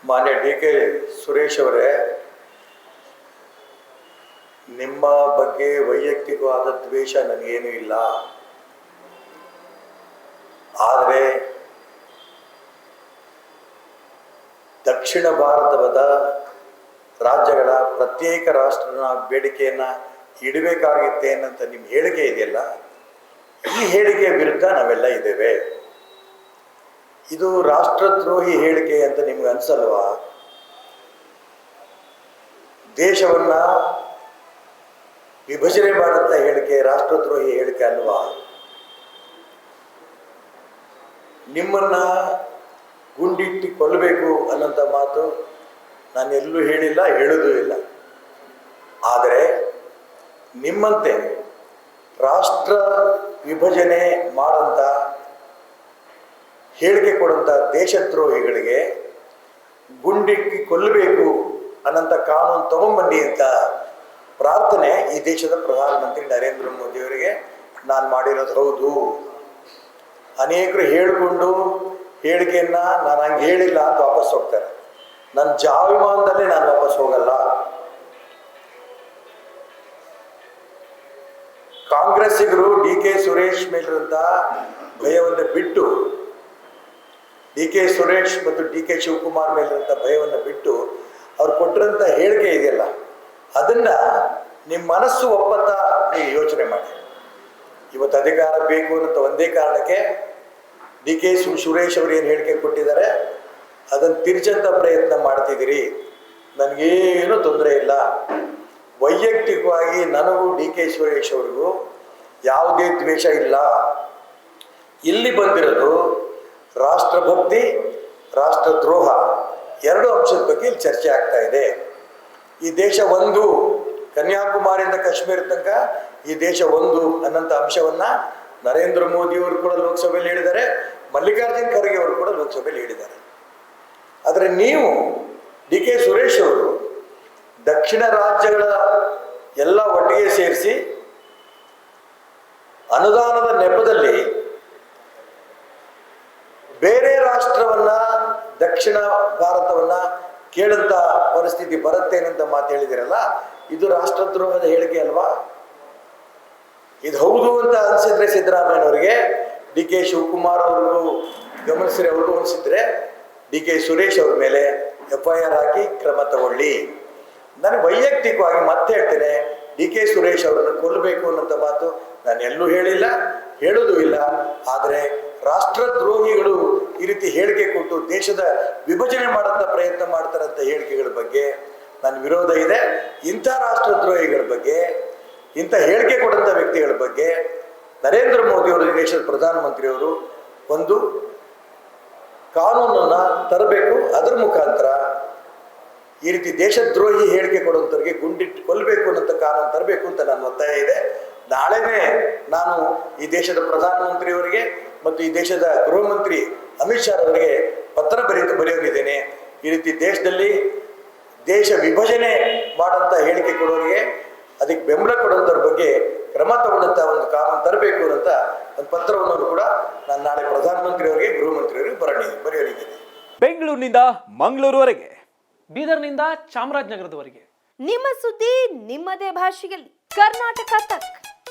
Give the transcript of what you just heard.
ಮಾನ್ಯ ಡಿ.ಕೆ. ಸುರೇಶ್ ಅವರೇ, ನಿಮ್ಮ ಬಗ್ಗೆ ವೈಯಕ್ತಿಕವಾದ ದ್ವೇಷ ನನಗೇನೂ ಇಲ್ಲ. ಆದರೆ ದಕ್ಷಿಣ ಭಾರತದ ರಾಜ್ಯಗಳ ಪ್ರತ್ಯೇಕ ರಾಷ್ಟ್ರದ ಬೇಡಿಕೆಯನ್ನು ಇಡಬೇಕಾಗಿತ್ತೆ ಅನ್ನಂತ ನಿಮ್ಮ ಹೇಳಿಕೆ ಇದೆಯಲ್ಲ, ಈ ಹೇಳಿಕೆಯ ವಿರುದ್ಧ ನಾವೆಲ್ಲ ಇದ್ದೇವೆ. ಇದು ರಾಷ್ಟ್ರದ್ರೋಹಿ ಹೇಳಿಕೆ ಅಂತ ನಿಮ್ಗೆ ಅನ್ಸಲ್ವಾ? ದೇಶವನ್ನ ವಿಭಜನೆ ಮಾಡಂತ ಹೇಳಿಕೆ ರಾಷ್ಟ್ರದ್ರೋಹಿ ಹೇಳಿಕೆ ಅಲ್ವಾ? ನಿಮ್ಮನ್ನ ಗುಂಡಿಟ್ಟು ಕೊಲ್ಲಬೇಕು ಅನ್ನೋಂಥ ಮಾತು ನಾನು ಎಲ್ಲೂ ಹೇಳಿಲ್ಲ, ಹೇಳೋದೂ ಇಲ್ಲ. ಆದರೆ ನಿಮ್ಮಂತೆ ರಾಷ್ಟ್ರ ವಿಭಜನೆ ಮಾಡಂತ ಹೇಳಿಕೆ ಕೊಡುವಂಥ ದೇಶದ್ರೋಹಿಗಳಿಗೆ ಗುಂಡಿಕ್ಕಿ ಕೊಲ್ಲಬೇಕು ಅನ್ನೋಂಥ ಕಾನೂನು ತಗೊಂಬನ್ನಿ ಅಂತ ಪ್ರಾರ್ಥನೆ ಈ ದೇಶದ ಪ್ರಧಾನಮಂತ್ರಿ ನರೇಂದ್ರ ಮೋದಿಯವರಿಗೆ ನಾನು ಮಾಡಿರೋದು ಹೌದು. ಅನೇಕರು ಹೇಳಿಕೊಂಡು ಹೇಳಿಕೆಯನ್ನು ನಾನು ಹಂಗೆ ಹೇಳಿಲ್ಲ ಅಂತ ವಾಪಸ್ ಹೋಗ್ತಾರೆ. ನನ್ನ ಜಾವಿಮಾನದಲ್ಲೇ ನಾನು ವಾಪಸ್ ಹೋಗಲ್ಲ. ಕಾಂಗ್ರೆಸ್ಸಿಗರು ಡಿ.ಕೆ. ಸುರೇಶ್ ಮೇಲಿರುವಂಥ ಭಯವನ್ನು ಬಿಟ್ಟು, ಡಿ.ಕೆ. ಸುರೇಶ್ ಮತ್ತು ಡಿ.ಕೆ. ಶಿವಕುಮಾರ್ ಮೇಲಿರುವಂಥ ಭಯವನ್ನು ಬಿಟ್ಟು ಅವ್ರು ಕೊಟ್ಟಿರೋಂಥ ಹೇಳಿಕೆ ಇದೆಯಲ್ಲ, ಅದನ್ನು ನಿಮ್ಮ ಮನಸ್ಸು ಒಪ್ಪತ್ತ ನೀವು ಯೋಚನೆ ಮಾಡಿ. ಇವತ್ತು ಅಧಿಕಾರ ಬೇಕು ಅನ್ನೋ ಒಂದೇ ಕಾರಣಕ್ಕೆ ಡಿ.ಕೆ. ಸುರೇಶ್ ಅವರು ಏನು ಹೇಳಿಕೆ ಕೊಟ್ಟಿದ್ದಾರೆ ಅದನ್ನು ತಿರ್ಚಂತ ಪ್ರಯತ್ನ ಮಾಡ್ತಿದ್ದೀರಿ. ನನಗೇನು ತೊಂದರೆ ಇಲ್ಲ. ವೈಯಕ್ತಿಕವಾಗಿ ನನಗೂ ಡಿ.ಕೆ. ಸುರೇಶ್ ಅವ್ರಿಗೂ ಯಾವುದೇ ದ್ವೇಷ ಇಲ್ಲ. ಇಲ್ಲಿ ಬಂದಿರೋದು ರಾಷ್ಟ್ರಭಕ್ತಿ, ರಾಷ್ಟ್ರದ್ರೋಹ ಎರಡು ಅಂಶದ ಬಗ್ಗೆ ಇಲ್ಲಿ ಚರ್ಚೆ ಆಗ್ತಾ ಇದೆ. ಈ ದೇಶ ಒಂದು, ಕನ್ಯಾಕುಮಾರಿಯಿಂದ ಕಾಶ್ಮೀರ ತನಕ ಈ ದೇಶ ಒಂದು ಅನ್ನೋಂಥ ಅಂಶವನ್ನು ನರೇಂದ್ರ ಮೋದಿಯವರು ಕೂಡ ಲೋಕಸಭೆಯಲ್ಲಿ ಹೇಳಿದ್ದಾರೆ, ಮಲ್ಲಿಕಾರ್ಜುನ್ ಖರ್ಗೆ ಅವರು ಕೂಡ ಲೋಕಸಭೆಯಲ್ಲಿ ಹೇಳಿದ್ದಾರೆ. ಆದರೆ ನೀವು ಡಿ.ಕೆ. ಸುರೇಶ್ ಅವರು ದಕ್ಷಿಣ ರಾಜ್ಯಗಳ ಎಲ್ಲ ಒಟ್ಟಿಗೆ ಸೇರಿಸಿ ಅನುದಾನದ ನೆಪದಲ್ಲಿ ಬೇರೆ ರಾಷ್ಟ್ರವನ್ನ, ದಕ್ಷಿಣ ಭಾರತವನ್ನ ಕೇಳಂತ ಪರಿಸ್ಥಿತಿ ಬರುತ್ತೇನಂತ ಮಾತು ಹೇಳಿದಿರಲ್ಲ, ಇದು ರಾಷ್ಟ್ರದ್ರೋಹದ ಹೇಳಿಕೆ ಅಲ್ವಾ? ಇದು ಹೌದು ಅಂತ ಅನಿಸಿದ್ರೆ ಸಿದ್ದರಾಮಯ್ಯನವರಿಗೆ, ಡಿ.ಕೆ. ಶಿವಕುಮಾರ್ ಅವ್ರಿಗೂ ಗಮನಿಸಿದ್ರೆ, ಅವ್ರಿಗೂ ಅನಿಸಿದ್ರೆ ಡಿ.ಕೆ. ಸುರೇಶ್ ಅವ್ರ ಮೇಲೆ FIR ಹಾಕಿ ಕ್ರಮ ತಗೊಳ್ಳಿ. ನನಗೆ ವೈಯಕ್ತಿಕವಾಗಿ ಮತ್ತೆ ಹೇಳ್ತೇನೆ, ಡಿ.ಕೆ. ಸುರೇಶ್ ಅವರನ್ನು ಕೊಲ್ಲಬೇಕು ಅನ್ನೋಂಥ ಮಾತು ನಾನು ಎಲ್ಲೂ ಹೇಳಿಲ್ಲ, ಹೇಳೋದು ಇಲ್ಲ. ಆದರೆ ರಾಷ್ಟ್ರದ್ರೋಹಿಗಳು ಈ ರೀತಿ ಹೇಳಿಕೆ ಕೊಟ್ಟು ದೇಶದ ವಿಭಜನೆ ಮಾಡೋಂಥ ಪ್ರಯತ್ನ ಮಾಡ್ತಾರಂಥ ಹೇಳಿಕೆಗಳ ಬಗ್ಗೆ ನನ್ನ ವಿರೋಧ ಇದೆ. ಇಂಥ ರಾಷ್ಟ್ರದ್ರೋಹಿಗಳ ಬಗ್ಗೆ, ಇಂಥ ಹೇಳಿಕೆ ಕೊಡಂಥ ವ್ಯಕ್ತಿಗಳ ಬಗ್ಗೆ ನರೇಂದ್ರ ಮೋದಿಯವರು, ದೇಶದ ಪ್ರಧಾನಮಂತ್ರಿಯವರು ಒಂದು ಕಾನೂನನ್ನು ತರಬೇಕು. ಅದರ ಮುಖಾಂತರ ಈ ರೀತಿ ದೇಶದ್ರೋಹಿ ಹೇಳಿಕೆ ಕೊಡುವಂಥವ್ರಿಗೆ ಗುಂಡಿಟ್ಟು ಕೊಲ್ಲಬೇಕು ಅನ್ನೋಂಥ ಕಾನೂನು ತರಬೇಕು ಅಂತ ನನ್ನ ಒತ್ತಾಯ ಇದೆ. ನಾಳೆನೇ ನಾನು ಈ ದೇಶದ ಪ್ರಧಾನಮಂತ್ರಿಯವರಿಗೆ ಮತ್ತು ಈ ದೇಶದ ಗೃಹ ಮಂತ್ರಿ ಅಮಿತ್ ಶಾ ಅವರಿಗೆ ಪತ್ರ ಬರೆಯೋಗಿದ್ದೇನೆ. ಈ ರೀತಿ ದೇಶದಲ್ಲಿ ದೇಶ ವಿಭಜನೆ ಮಾಡೋಂಥ ಹೇಳಿಕೆ ಕೊಡೋರಿಗೆ, ಅದಕ್ಕೆ ಬೆಂಬಲ ಕೊಡುವಂಥವ್ರ ಬಗ್ಗೆ ಕ್ರಮ ತಗೊಂಡಂಥ ಒಂದು ಕಾನೂನು ತರಬೇಕು ಅನ್ನೋಂಥ ಒಂದು ಪತ್ರವನ್ನು ಕೂಡ ನಾನು ನಾಳೆ ಪ್ರಧಾನಮಂತ್ರಿಯವರಿಗೆ, ಗೃಹ ಮಂತ್ರಿಯವರಿಗೆ ಬರೆಯಲಿದ್ದೇನೆ. ಬೆಂಗಳೂರಿನಿಂದ ಮಂಗಳೂರುವರೆಗೆ, ಬೀದರ್ನಿಂದ ಚಾಮರಾಜನಗರದವರೆಗೆ ನಿಮ್ಮ ಸುದ್ದಿ ನಿಮ್ಮದೇ ಭಾಷೆಯಲ್ಲಿ. ಕರ್ನಾಟಕ ತಕ್.